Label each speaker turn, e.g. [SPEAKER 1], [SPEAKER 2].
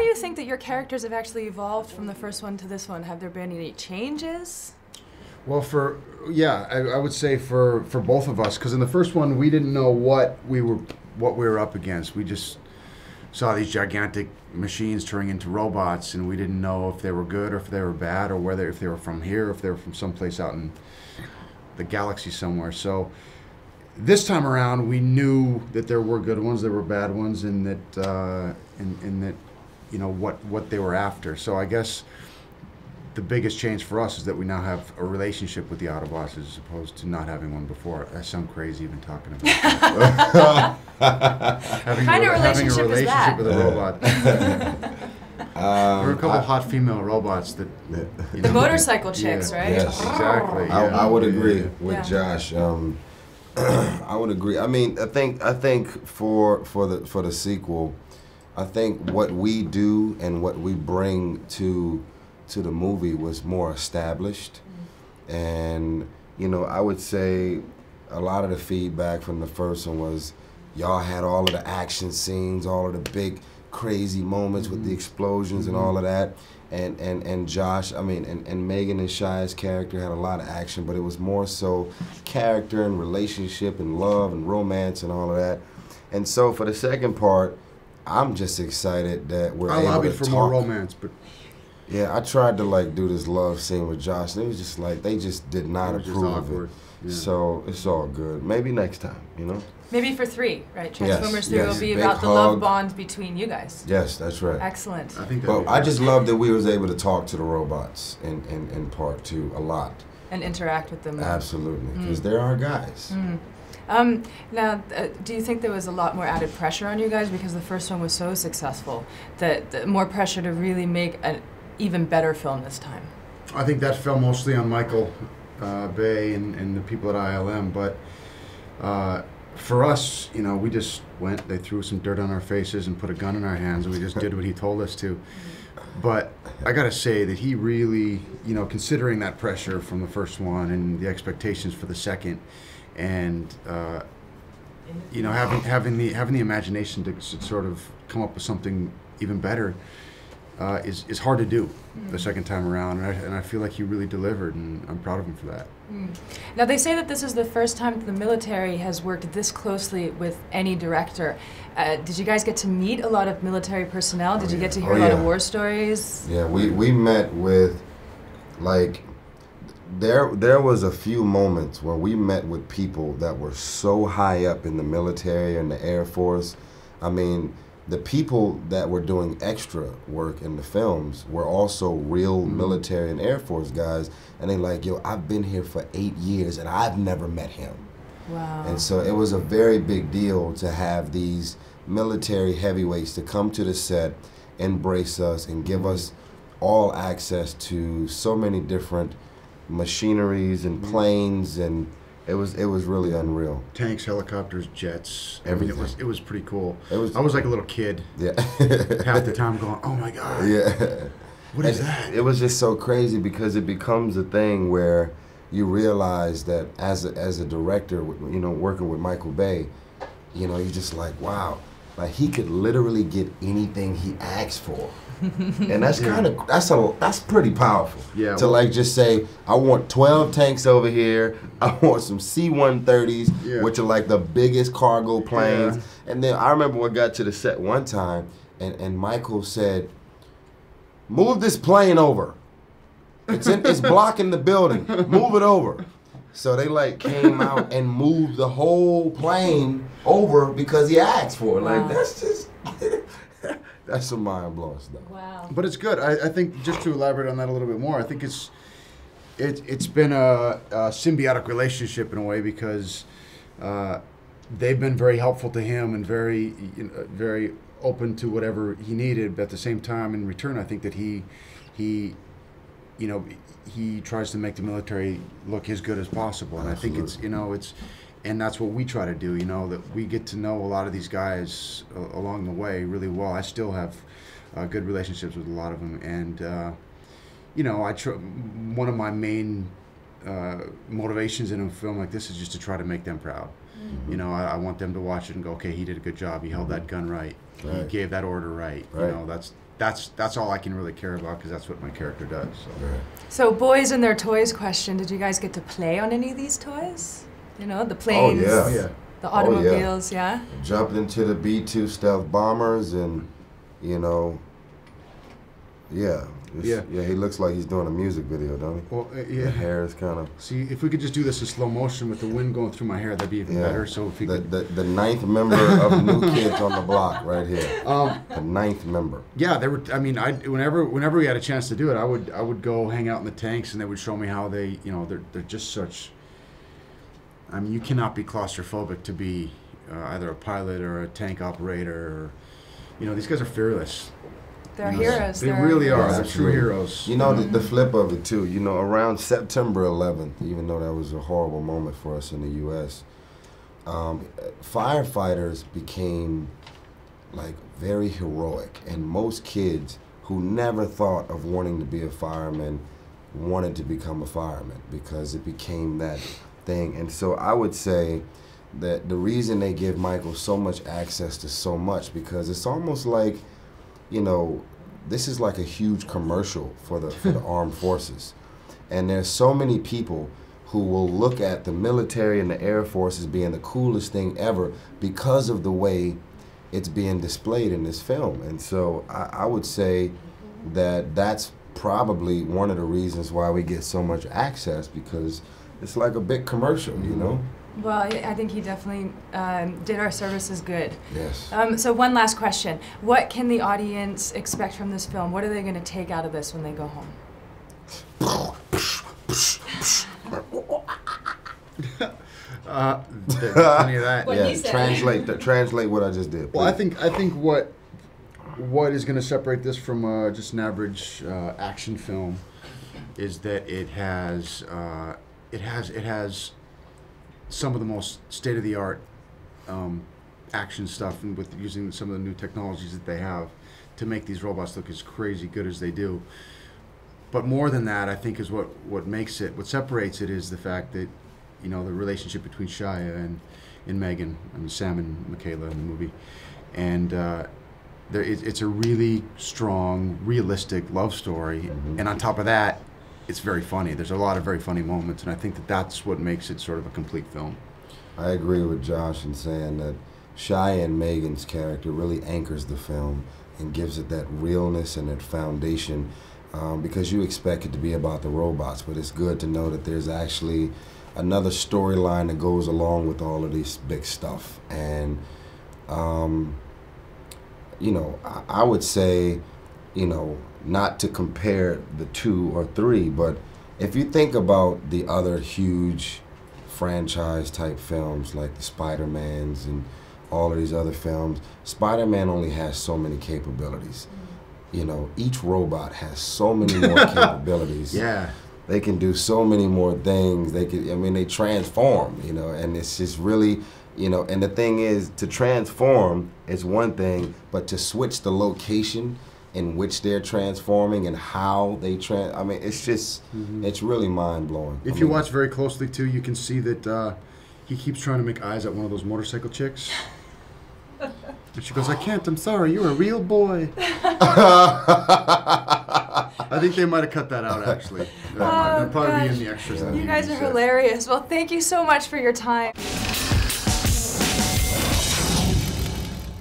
[SPEAKER 1] do you think that your characters have actually evolved from the first one to this one? Have there been any changes?
[SPEAKER 2] Well, I would say for both of us, because in the first one we didn't know what we were up against. We just saw these gigantic machines turning into robots, and we didn't know if they were good or if they were bad, or if they were from here, or if they were from someplace out in the galaxy somewhere. So this time around, we knew that there were good ones, there were bad ones, and that you know what they were after. So I guess the biggest change for us is that we now have a relationship with the Autobots as opposed to not having one before. I sound crazy even talking about that. Having a relationship with a robot. We're a couple hot female robots that...
[SPEAKER 1] The motorcycle chicks, right?
[SPEAKER 2] Yes, exactly.
[SPEAKER 3] I would agree with Josh. I would agree. I mean, I think for the sequel, I think what we do and what we bring to the movie was more established. And you know, I would say a lot of the feedback from the first one was y'all had all of the action scenes, all of the big crazy moments with the explosions and all of that. And Josh, I mean, and Megan and Shia's character had a lot of action, but it was more so character and relationship and love and romance and all of that. And so for the second part, I'm just excited that we're able to talk. I lobbied for more
[SPEAKER 2] romance, but...
[SPEAKER 3] Yeah, I tried to like do this love scene with Josh, and it was just like, they just did not approve of it. Yeah. So it's all good. Maybe next time, you know?
[SPEAKER 1] Maybe for 3, right? Transformers 3 will be
[SPEAKER 3] Big
[SPEAKER 1] about the
[SPEAKER 3] hug.
[SPEAKER 1] love bond between you guys.
[SPEAKER 3] Yes, that's right.
[SPEAKER 1] Excellent.
[SPEAKER 3] But I just love that we was able to talk to the robots in part 2 a lot.
[SPEAKER 1] And interact with them.
[SPEAKER 3] Absolutely, because they're our guys.
[SPEAKER 1] Now, do you think there was a lot more added pressure on you guys because the first one was so successful that more pressure to really make an even better film this time?
[SPEAKER 2] I think that fell mostly on Michael Bay and the people at ILM, but for us, you know, we just went, they threw some dirt on our faces and put a gun in our hands, and we just did what he told us to. But I gotta say that he really, you know, considering that pressure from the first one and the expectations for the second, and you know, having the imagination to sort of come up with something even better is hard to do the second time around, and I feel like he really delivered, and I'm proud of him for that.
[SPEAKER 1] Now, they say that this is the first time the military has worked this closely with any director. Did you guys get to meet a lot of military personnel? Did you get to hear a lot of war stories?
[SPEAKER 3] Yeah, we met with, like, there was a few moments where we met with people that were so high up in the military and the Air Force. I mean, the people that were doing extra work in the films were also real military and Air Force guys, and they like, yo, I've been here for 8 years and I've never met him.
[SPEAKER 1] Wow.
[SPEAKER 3] And so it was a very big deal to have these military heavyweights to come to the set, embrace us, and give us all access to so many different machineries and planes, and it was really unreal.
[SPEAKER 2] Tanks, helicopters, jets,
[SPEAKER 3] everything.
[SPEAKER 2] I mean, it was pretty cool. I was like a little kid.
[SPEAKER 3] Yeah.
[SPEAKER 2] Half the time going, oh my God.
[SPEAKER 3] Yeah.
[SPEAKER 2] What is that?
[SPEAKER 3] It was just so crazy because it becomes a thing where you realize that as a director, you know, working with Michael Bay, you know, you're just like, wow, like he could literally get anything he asked for. And that's that's pretty powerful.
[SPEAKER 2] Yeah.
[SPEAKER 3] To like just say, I want 12 tanks over here. I want some C-130s, which are like the biggest cargo planes. Yeah. And then I remember we got to the set one time, and Michael said, "Move this plane over. It's blocking the building. Move it over." So they like came out and moved the whole plane over because he asked for it. Like that's just. That's some mind-blowing stuff.
[SPEAKER 1] Wow.
[SPEAKER 2] But it's good. I think, just to elaborate on that a little bit more, I think it's been a symbiotic relationship in a way, because they've been very helpful to him and very open to whatever he needed. But at the same time, in return, I think that he tries to make the military look as good as possible. And
[SPEAKER 3] Absolutely.
[SPEAKER 2] I think it's and that's what we try to do, you know, that we get to know a lot of these guys along the way really well. I still have good relationships with a lot of them, and you know, one of my main motivations in a film like this is just to try to make them proud. You know, I want them to watch it and go, okay, he did a good job. He held that gun right. He gave that order right. You know, that's all I can really care about because that's what my character does. So.
[SPEAKER 3] Right.
[SPEAKER 1] So boys and their toys question, did you guys get to play on any of these toys? You know, the planes, the automobiles, yeah?
[SPEAKER 3] Jumped into the B-2 stealth bombers and, you know, yeah, he looks like he's doing a music video, don't he?
[SPEAKER 2] Well,
[SPEAKER 3] The hair is kind of...
[SPEAKER 2] See, if we could just do this in slow motion with the wind going through my hair, that'd be even better. So if we could...
[SPEAKER 3] the ninth member of New Kids on the Block right here. The ninth member.
[SPEAKER 2] Yeah, they were. I mean, whenever we had a chance to do it, I would go hang out in the tanks, and they would show me how they, you know, they're just such. I mean, you cannot be claustrophobic to be either a pilot or a tank operator. Or, you know, these guys are fearless.
[SPEAKER 1] They're heroes.
[SPEAKER 2] They really are. They're true heroes.
[SPEAKER 3] You know, the flip of it, too. You know, around September 11th, even though that was a horrible moment for us in the U.S., firefighters became, like, very heroic. And most kids who never thought of wanting to be a fireman wanted to become a fireman because it became that thing. And so I would say that the reason they give Michael so much access to so much, because it's almost like, you know, this is like a huge commercial for the armed forces. And there's so many people who will look at the military and the Air Force as being the coolest thing ever because of the way it's being displayed in this film. And so I would say that that's probably one of the reasons why we get so much access, because it's like a big commercial, you know?
[SPEAKER 1] Well, I think he definitely did our services good.
[SPEAKER 3] Yes.
[SPEAKER 1] So one last question. What can the audience expect from this film? What are they going to take out of this when they go home?
[SPEAKER 2] Plenty of that.
[SPEAKER 3] Yeah, translate what I just did.
[SPEAKER 2] Well, I think what is going to separate this from just an average action film is that it has some of the most state-of-the-art action stuff, and with using some of the new technologies that they have to make these robots look as crazy good as they do. But more than that, I think is what makes it, what separates it is the fact that, you know, the relationship between Shia and Megan, and Sam and Michaela in the movie, and it's a really strong, realistic love story, and on top of that, it's very funny. There's a lot of very funny moments, and I think that that's what makes it sort of a complete film.
[SPEAKER 3] I agree with Josh in saying that Shia and Megan's character really anchors the film and gives it that realness and that foundation, because you expect it to be about the robots, but it's good to know that there's actually another storyline that goes along with all of this big stuff. And, you know, I would say, you know, not to compare the 2 or 3, but if you think about the other huge franchise type films like the Spider-Mans and all of these other films, Spider-Man only has so many capabilities. You know, each robot has so many more capabilities.
[SPEAKER 2] Yeah.
[SPEAKER 3] They can do so many more things. They transform, you know, and it's just really, you know, and the thing is, to transform is one thing, but to switch the location in which they're transforming and how they I mean, it's just, it's really mind-blowing.
[SPEAKER 2] If you watch very closely, too, you can see that he keeps trying to make eyes at one of those motorcycle chicks. And she goes, "I can't, I'm sorry, you're a real boy." I think they might have cut that out, actually. That'll probably be in the extras.
[SPEAKER 1] You guys are hilarious. Well, thank you so much for your time.